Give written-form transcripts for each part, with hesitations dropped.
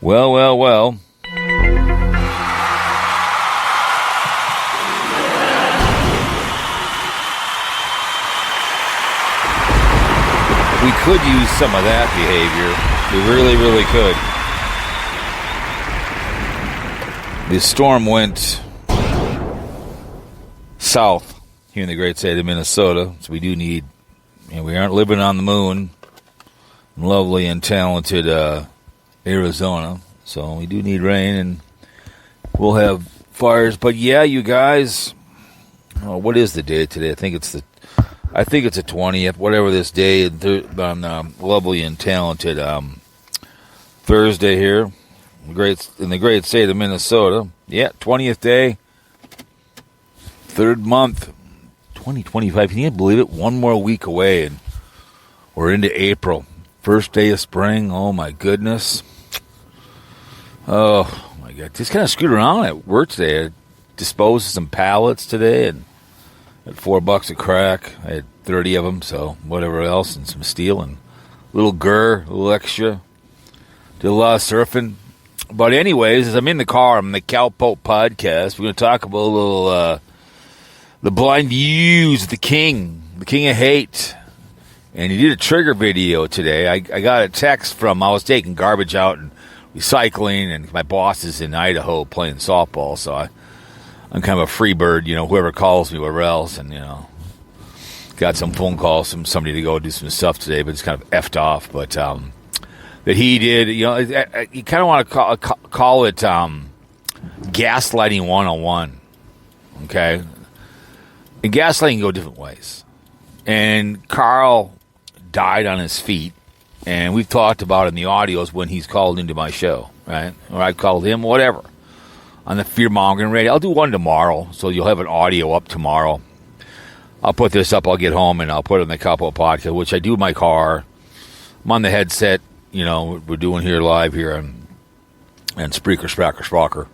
Well, well, well. We could use some of that behavior. We really, really could. The storm went south here in the great state of Minnesota, so we do need, we aren't living on the moon, lovely and talented Arizona, so we do need rain, and we'll have fires. But yeah, you guys, what is the day today? I think it's the 20th, whatever this day on lovely and talented Thursday here in the great state of Minnesota. Yeah, 20th day, third month, 2025. Can you believe it? One more week away, and we're into April. First day of spring. Oh, my goodness. Oh, my God. Just kind of screwed around at work today. I disposed of some pallets today, and at $4 a crack. I had 30 of them, so whatever else, and some steel, and a little a little extra. Did a lot of surfing. But anyways, as I'm in the car, I'm on the Cowpote podcast. We're going to talk about a little the BlindViews, the king of hate. And he did a trigger video today. I got a text from, I was taking garbage out and recycling, and my boss is in Idaho playing softball, so I'm kind of a free bird, whoever calls me, whatever else, and, got some phone calls from somebody to go do some stuff today, but it's kind of effed off, but that he did, you kind of want to call it gaslighting 101, okay? And gaslighting can go different ways. And Karl died on his feet, and we've talked about in the audios when he's called into my show, right? Or I called him, whatever, on the fear-mongering radio. I'll do one tomorrow, so you'll have an audio up tomorrow. I'll put this up, I'll get home, and I'll put it on the Cowpote podcast, which I do in my car. I'm on the headset, we're doing here live here on Spreaker.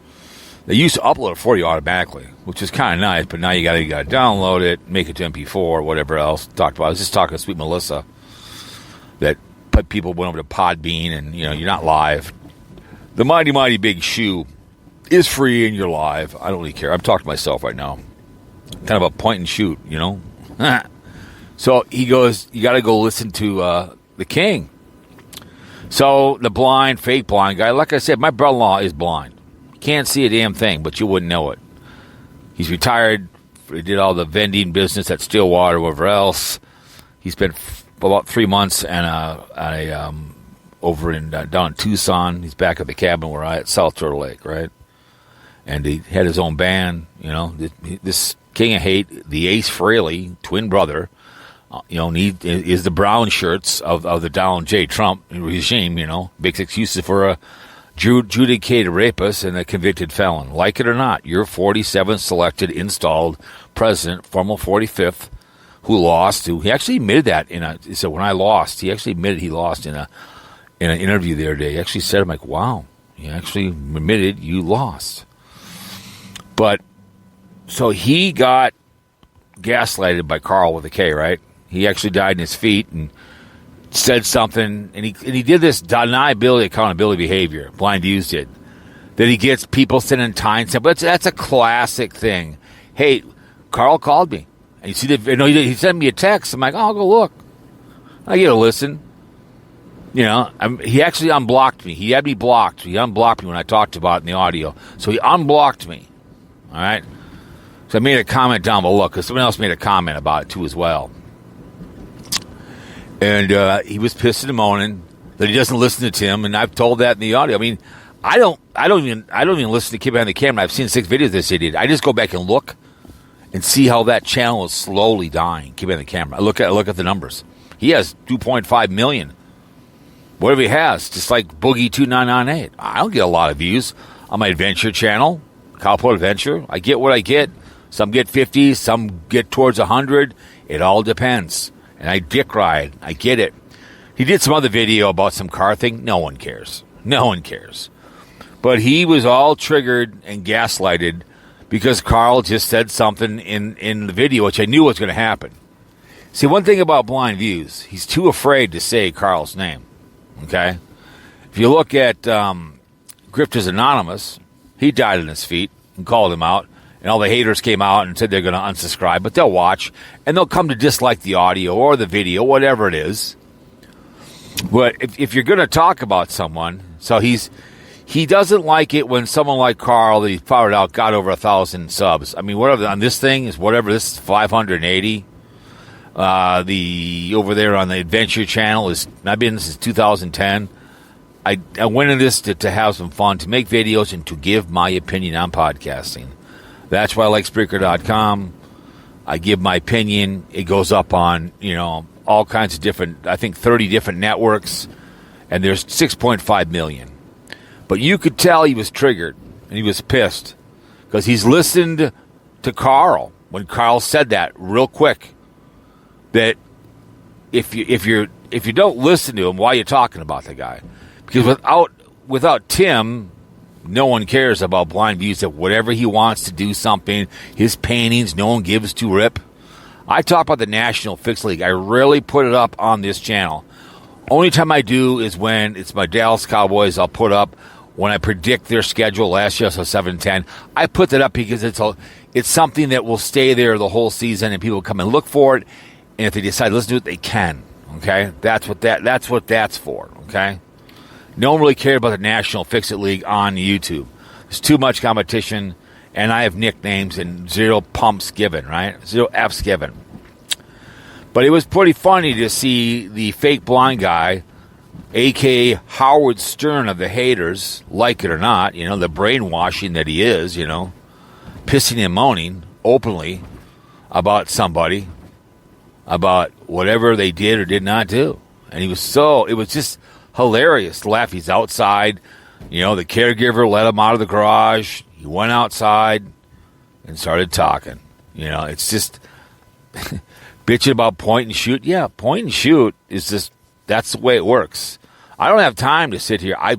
They used to upload it for you automatically, which is kind of nice, but now you got to download it, make it to MP4, whatever else. I was just talking to Sweet Melissa that people went over to Podbean, and, you're not live. The Mighty, Mighty Big Shoe is free, and you're live. I don't really care. I'm talking to myself right now. Kind of a point and shoot, So he goes, you got to go listen to the King. So the fake blind guy, like I said, my brother-in-law is blind. Can't see a damn thing, but you wouldn't know it. He's retired. He did all the vending business at Stillwater, wherever else. He spent about 3 months over down in Tucson. He's back at the cabin where I at South Turtle Lake, right? And he had his own band. This King of Hate, the Ace Frehley, twin brother. He is the brown shirts of the Donald J. Trump regime. Makes excuses for a adjudicated rapist and a convicted felon. Like it or not, your 47th selected installed president, former 45th, who lost to, he actually admitted that so when I lost, he actually admitted he lost in an interview the other day. He actually said, I'm like, wow, you actually admitted you lost. But, so he got gaslighted by Karl with a K, right? He actually died in his feet and said something, and he did this deniability, accountability behavior. BlindViews did. That he gets people sending time stamps. But that's a classic thing. Hey, Karl called me. And you see he sent me a text. I'm like, I'll go look. I get a listen. He actually unblocked me. He had me blocked. He unblocked me when I talked about it in the audio. So he unblocked me. All right? So I made a comment down below because someone else made a comment about it too as well. And he was pissing and moaning that he doesn't listen to Tim, and I've told that in the audio. I mean, I don't even listen to Kid Behind the Camera. I've seen 6 videos that he did. I just go back and look and see how that channel is slowly dying. Kid Behind the Camera. I look at the numbers. He has 2.5 million. Whatever he has, just like Boogie 2998. I don't get a lot of views on my adventure channel, Cowpote Adventure. I get what I get. Some get 50, some get towards 100. It all depends. And I dick ride. I get it. He did some other video about some car thing. No one cares. But he was all triggered and gaslighted because Karl just said something in the video, which I knew was going to happen. See, one thing about BlindViews, he's too afraid to say Karl's name. Okay? If you look at Grifters Anonymous, he died on his feet and called him out. And all the haters came out and said they're going to unsubscribe, but they'll watch, and they'll come to dislike the audio or the video, whatever it is. But if you're going to talk about someone, so he doesn't like it when someone like Karl, that he fired out, got over 1,000 subs. I mean, whatever on this thing is, whatever this is, 580. The over there on the Adventure Channel is, I've been since 2010. I went in this to have some fun, to make videos, and to give my opinion on podcasting. That's why I like Spreaker.com. I give my opinion. It goes up on, all kinds of different, I think 30 different networks, and there's 6.5 million. But you could tell he was triggered, and he was pissed, because he's listened to Karl when Karl said that real quick, that if you don't listen to him, why are you talking about the guy? Because without Tim, no one cares about BlindViews. That whatever he wants to do something, his paintings, no one gives two rip. I talk about the National Fix League. I rarely put it up on this channel. Only time I do is when it's my Dallas Cowboys. I'll put up when I predict their schedule. Last year, so 7-10. I put that up because it's something that will stay there the whole season, and people come and look for it. And if they decide to listen to it, they can. Okay, that's what that's for. Okay. No one really cared about the National Fix-It League on YouTube. There's too much competition, and I have nicknames and 0 pumps given, right? 0 Fs given. But it was pretty funny to see the fake blind guy, a.k.a. Howard Stern of the haters, like it or not, the brainwashing that he is, pissing and moaning openly about somebody, about whatever they did or did not do. And it was just hilarious to laugh. He's outside. The caregiver let him out of the garage. He went outside and started talking. It's just bitching about point and shoot. Yeah, point and shoot is just, that's the way it works. I don't have time to sit here. I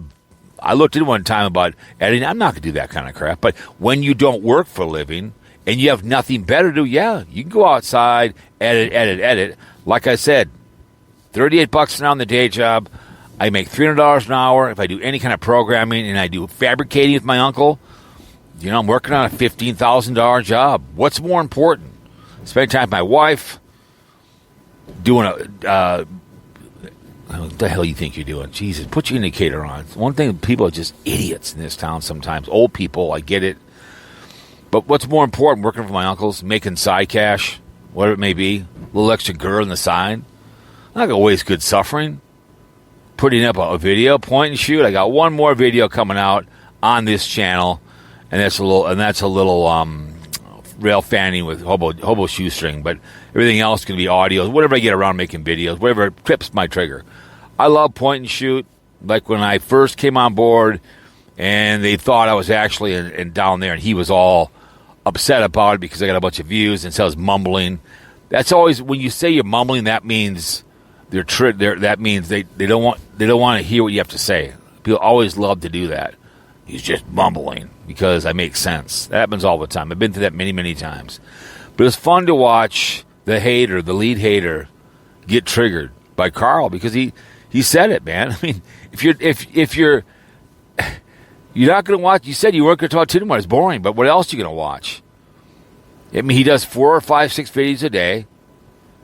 looked at one time about editing. I'm not going to do that kind of crap. But when you don't work for a living and you have nothing better to do, yeah, you can go outside, edit. Like I said, $38 an hour on the day job. I make $300 an hour if I do any kind of programming, and I do fabricating with my uncle. I'm working on a $15,000 job. What's more important? Spending time with my wife, doing what the hell you think you're doing? Jesus, put your indicator on. One thing, people are just idiots in this town sometimes. Old people, I get it. But what's more important, working for my uncles, making side cash, whatever it may be, a little extra girl on the side. I'm not going to waste good suffering. Putting up a video, point and shoot. I got one more video coming out on this channel, and that's a little rail fanning with hobo shoestring. But everything else can be audio, whatever I get around making videos, whatever trips my trigger. I love point and shoot. Like when I first came on board, and they thought I was actually in down there, and he was all upset about it because I got a bunch of views, and so I was mumbling. That's always, when you say you're mumbling, that means that means they don't want to hear what you have to say. People always love to do that. He's just mumbling because I make sense. That happens all the time. I've been through that many, many times. But it's fun to watch the lead hater, get triggered by Karl because he said it, man. I mean, if you're not going to watch, you said you weren't going to talk to anymore. It's boring. But what else are you going to watch? I mean, he does 4 or 5, 6 videos a day.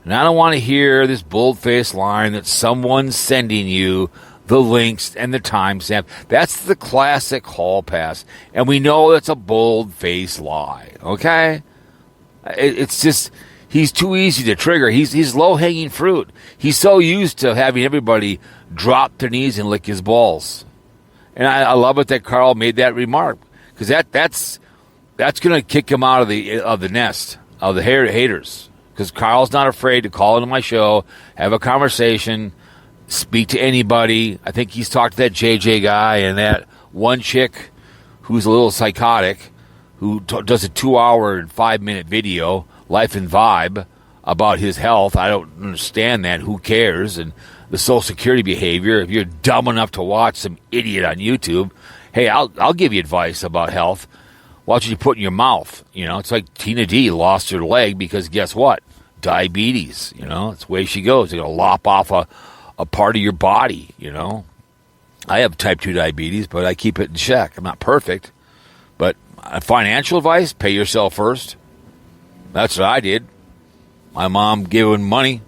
And I don't want to hear this bold-faced line that someone's sending you the links and the timestamp. That's the classic hall pass. And we know that's a bold-faced lie, okay? It's just, he's too easy to trigger. He's low-hanging fruit. He's so used to having everybody drop their knees and lick his balls. And I love it that Karl made that remark, because that's going to kick him out of the nest of the haters. Because Karl's not afraid to call into my show, have a conversation, speak to anybody. I think he's talked to that JJ guy and that one chick who's a little psychotic, who does a 2-hour and 5-minute video, Life and Vibe, about his health. I don't understand that. Who cares? And the Social Security behavior. If you're dumb enough to watch some idiot on YouTube, hey, I'll give you advice about health. Watch what you put in your mouth. It's like Tina D lost her leg because guess what? Diabetes. It's the way she goes. They're going to lop off a part of your body, I have type 2 diabetes, but I keep it in check. I'm not perfect. But financial advice, pay yourself first. That's what I did. My mom gave me money.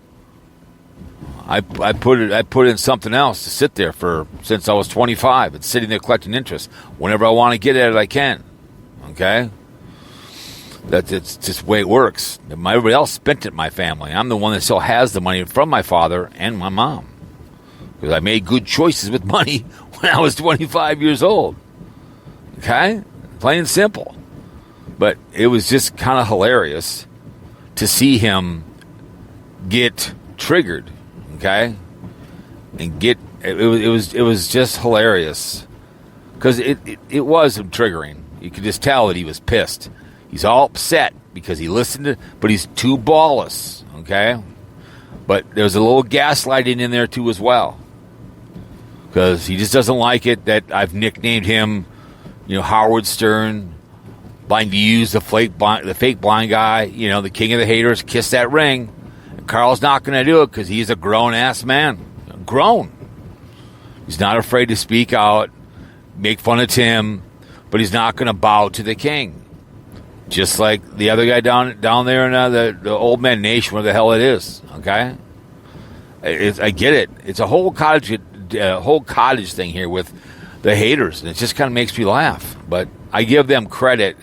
I put in something else to sit there since I was 25. It's sitting there collecting interest. Whenever I want to get at it, I can. Okay? It's just the way it works. Everybody else spent it in my family. I'm the one that still has the money from my father and my mom. Because I made good choices with money when I was 25 years old. Okay? Plain and simple. But it was just kind of hilarious to see him get triggered. Okay? And it was just hilarious. Because it was triggering. You could just tell that he was pissed. He's all upset because he listened to, but he's too ballless, okay? But there's a little gaslighting in there too as well. Because he just doesn't like it that I've nicknamed him, Howard Stern, BlindViews, the fake blind guy, the king of the haters, kiss that ring. And Karl's not going to do it because he's a grown-ass man. Grown. He's not afraid to speak out, make fun of Tim, but he's not going to bow to the king. Just like the other guy down there in the Old Man Nation, where the hell it is, okay? I get it. It's a whole cottage thing here with the haters, and it just kind of makes me laugh. But I give them credit,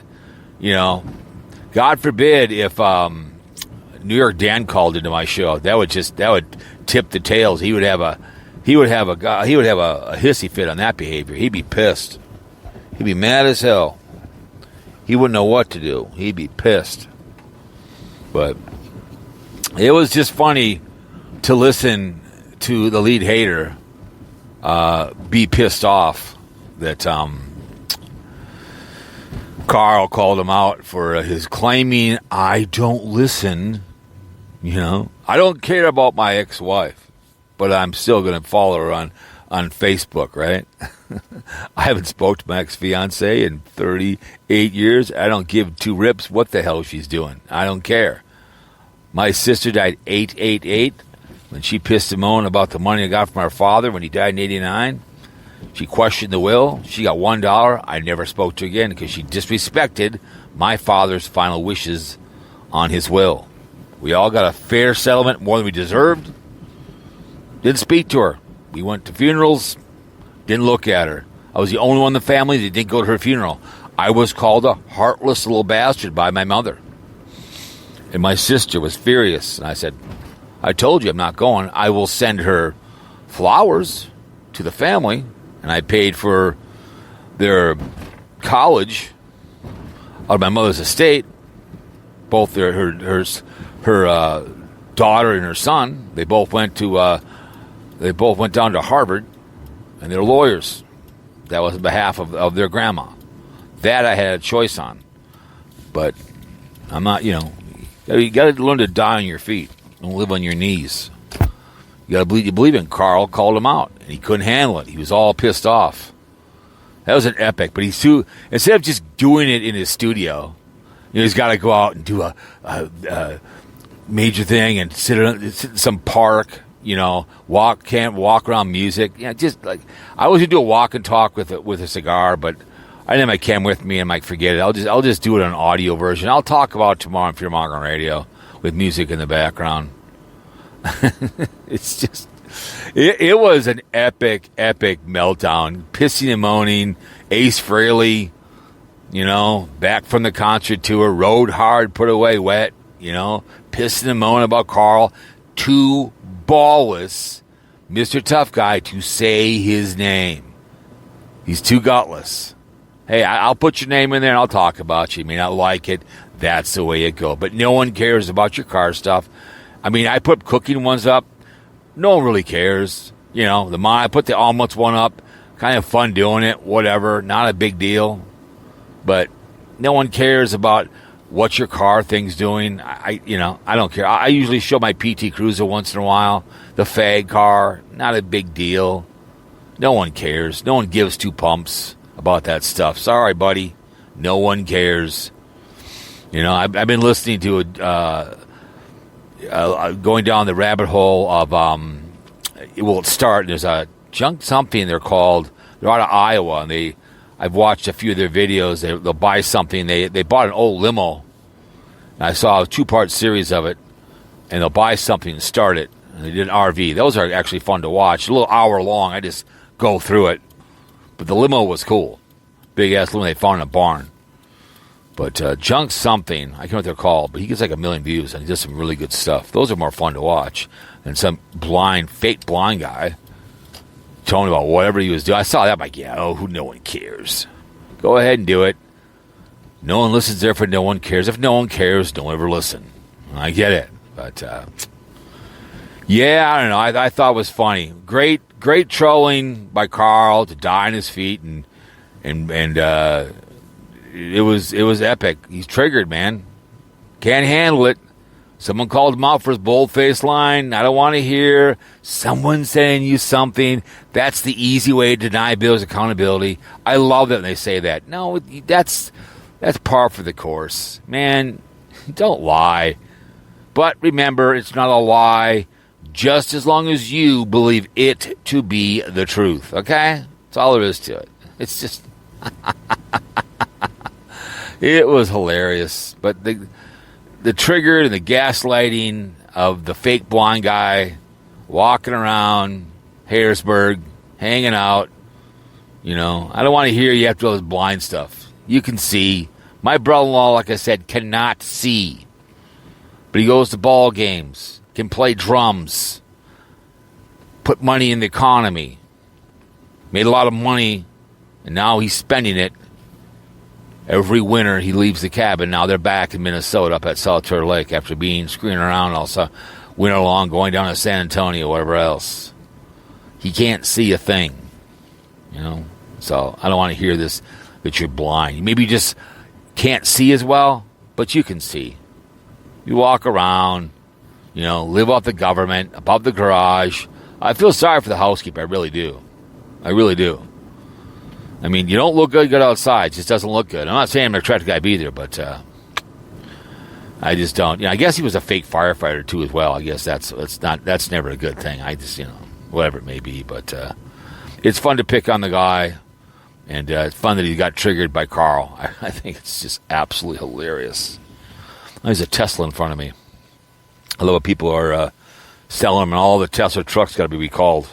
God forbid if New York Dan called into my show, that would tip the tails. He would have a hissy fit on that behavior. He'd be pissed. He'd be mad as hell. He wouldn't know what to do. He'd be pissed. But it was just funny to listen to the lead hater be pissed off that Karl called him out for his claiming, I don't listen. I don't care about my ex-wife, but I'm still going to follow her on Facebook, right? I haven't spoke to my ex-fiancée in 38 years. I don't give two rips what the hell she's doing. I don't care. My sister died 888 when she pissed and moaned about the money I got from her father when he died in 89. She questioned the will. She got $1. I never spoke to her again because she disrespected my father's final wishes on his will. We all got a fair settlement, more than we deserved. Didn't speak to her. We went to funerals, didn't look at her. I was the only one in the family that didn't go to her funeral. I was called a heartless little bastard by my mother. And my sister was furious. And I said, I told you I'm not going. I will send her flowers to the family. And I paid for their college out of my mother's estate. Both her daughter and her son. They both went down to Harvard, and they're lawyers. That was on behalf of their grandma. That I had a choice on. But I'm not, you got to learn to die on your feet. Don't live on your knees. You got to believe. You believe in. Karl called him out, and he couldn't handle it. He was all pissed off. That was an epic. But instead of just doing it in his studio, he's got to go out and do a major thing and sit in some park. Can't walk around music. Just like I was gonna do a walk and talk with a cigar, but I didn't have my cam with me and Mike forget it. I'll just do it on an audio version. I'll talk about it tomorrow on Fear Mongering Radio with music in the background. It's just it was an epic meltdown. Pissing and moaning. Ace Frehley, back from the concert tour, rode hard, put away wet. Pissing and moaning about Karl. Too ballless, Mr. Tough Guy, to say his name. He's too gutless. Hey, I'll put your name in there and I'll talk about you. You may not like it. That's the way it goes. But no one cares about your car stuff. I mean, I put cooking ones up. No one really cares. I put the omelets one up. Kind of fun doing it. Whatever. Not a big deal. But no one cares about what your car thing's doing. I don't care. I usually show my PT Cruiser once in a while. The fag car, not a big deal. No one cares. No one gives two pumps about that stuff. Sorry, buddy. No one cares. I've been listening to going down the rabbit hole of, it will start. There's a Junk something they're called. They're out of Iowa, and I've watched a few of their videos. They'll buy something. They bought an old limo. And I saw a 2-part series of it, and they'll buy something and start it. And they did an RV. Those are actually fun to watch. A little hour long. I just go through it. But the limo was cool. Big-ass limo they found in a barn. But Junk something, I can't remember what they're called, but he gets like 1 million views, and he does some really good stuff. Those are more fun to watch than some fake blind guy telling about whatever he was doing. I saw that, I'm like, yeah, no one cares. Go ahead and do it. No one listens there for no one cares. If no one cares, don't ever listen. I get it. But, yeah, I don't know. I thought it was funny. Great trolling by Karl to die on his feet, and it was epic. He's triggered, man. Can't handle it. Someone called him out for his bold-faced line. I don't want to hear someone saying you something. That's the easy way to deny Bill's accountability. I love that when they say that. No, that's par for the course. Man, don't lie. But remember, it's not a lie just as long as you believe it to be the truth, okay? That's all there is to it. It's just... It was hilarious. But the trigger and the gaslighting of the fake blind guy walking around Harrisburg, hanging out, I don't want to hear you have to do all this blind stuff. You can see. My brother-in-law, like I said, cannot see. But he goes to ball games, can play drums, put money in the economy, made a lot of money, and now he's spending it. Every winter he leaves the cabin. Now they're back in Minnesota up at Solitaire Lake after being screwing around also winter long, going down to San Antonio, whatever else. He can't see a thing, So I don't want to hear this that you're blind. Maybe you just can't see as well, but you can see. You walk around, live off the government, above the garage. I feel sorry for the housekeeper. I really do. I really do. I mean, you don't look good outside. It just doesn't look good. I'm not saying I'm an attractive guy either, but I just don't. I guess he was a fake firefighter, too, as well. I guess that's never a good thing. I just, whatever it may be. But it's fun to pick on the guy, and it's fun that he got triggered by Karl. I think it's just absolutely hilarious. There's a Tesla in front of me. I love what people are selling them, and all the Tesla trucks got to be recalled.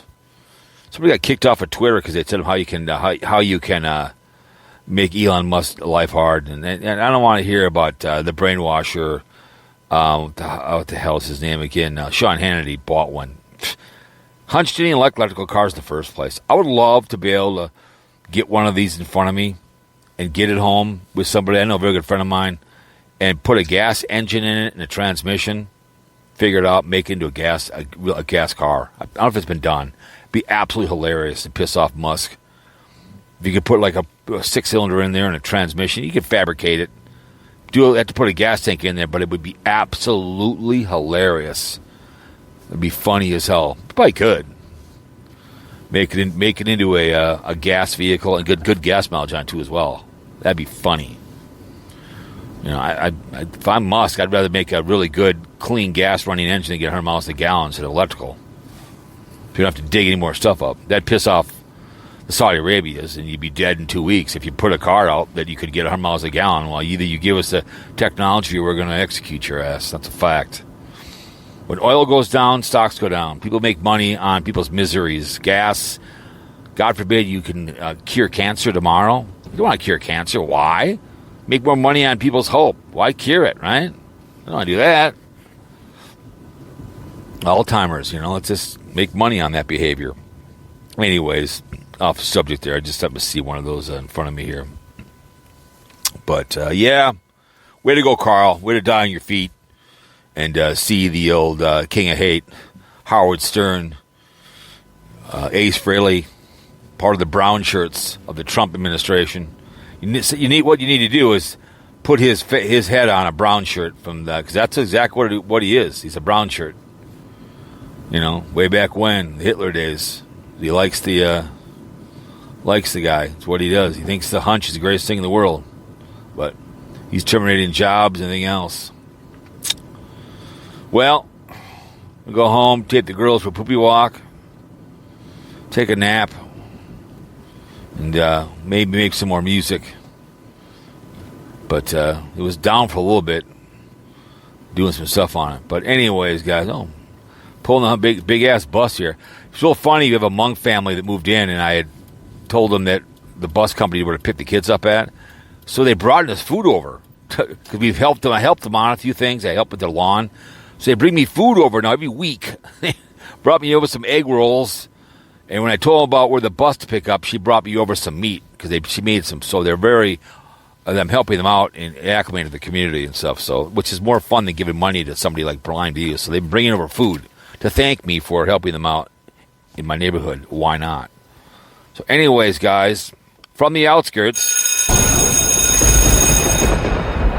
Somebody got kicked off of Twitter because they said how you can make Elon Musk's life hard, and I don't want to hear about the brainwasher. What the hell is his name again? Sean Hannity bought one. Hunch didn't even like electrical cars in the first place. I would love to be able to get one of these in front of me and get it home with somebody I know, a very good friend of mine, and put a gas engine in it and a transmission, figure it out, make it into a gas car. I don't know if it's been done. Be absolutely hilarious to piss off Musk. If you could put like a 6-cylinder in there and a transmission, you could fabricate it. Have to put a gas tank in there, but it would be absolutely hilarious. It'd be funny as hell. Probably could make it into a gas vehicle and good gas mileage on it too as well. That'd be funny. If I'm Musk, I'd rather make a really good, clean gas running engine than get 100 miles a gallon instead of electrical. You don't have to dig any more stuff up. That'd piss off the Saudi Arabias, and you'd be dead in 2 weeks if you put a car out that you could get 100 miles a gallon. Well, either you give us the technology or we're going to execute your ass. That's a fact. When oil goes down, stocks go down. People make money on people's miseries. Gas, God forbid you can cure cancer tomorrow. You don't want to cure cancer. Why? Make more money on people's hope. Why cure it, right? I don't want to do that. Alzheimer's, let's just make money on that behavior. Anyways, off subject there. I just happened to see one of those in front of me here. But, yeah, way to go, Karl. Way to die on your feet and see the old king of hate, Howard Stern, Ace Frehley, part of the brown shirts of the Trump administration. What you need to do is put his head on a brown shirt from that, because that's exactly what he is. He's a brown shirt. Way back when, the Hitler days. He likes the guy. It's what he does. He thinks the hunch is the greatest thing in the world. But he's terminating jobs and anything else. Well, we'll go home, take the girls for a poopy walk, take take a nap, and maybe make some more music. But it was down for a little bit, doing some stuff on it. But anyways, guys, pulling a big ass bus here. It's real funny. You have a Hmong family that moved in, and I had told them that the bus company were to pick the kids up at. So they brought us food over. Because we've helped them. I helped them on a few things. I helped with their lawn. So they bring me food over now every week. They brought me over some egg rolls. And when I told them about where the bus to pick up, she brought me over some meat. Because she made some. So they're very... I'm helping them out and acclimating to the community and stuff. So, which is more fun than giving money to somebody like BlindViews. So they're bringing over food to thank me for helping them out in my neighborhood. Why not? So anyways, guys, from the outskirts,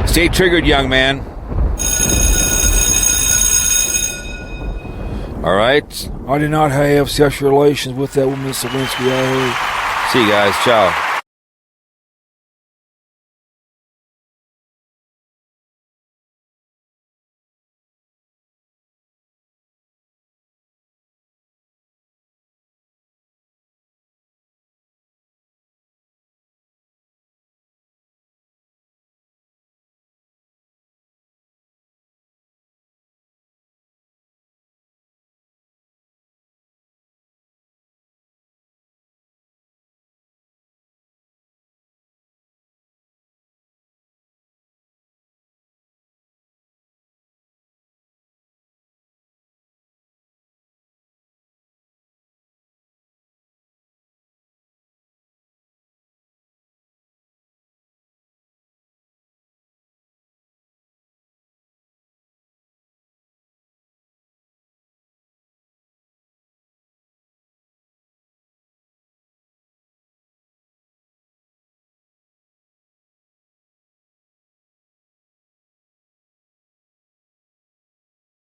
stay triggered, young man. All right? I did not have sexual relations with that woman, Lewinsky. See you guys. Ciao.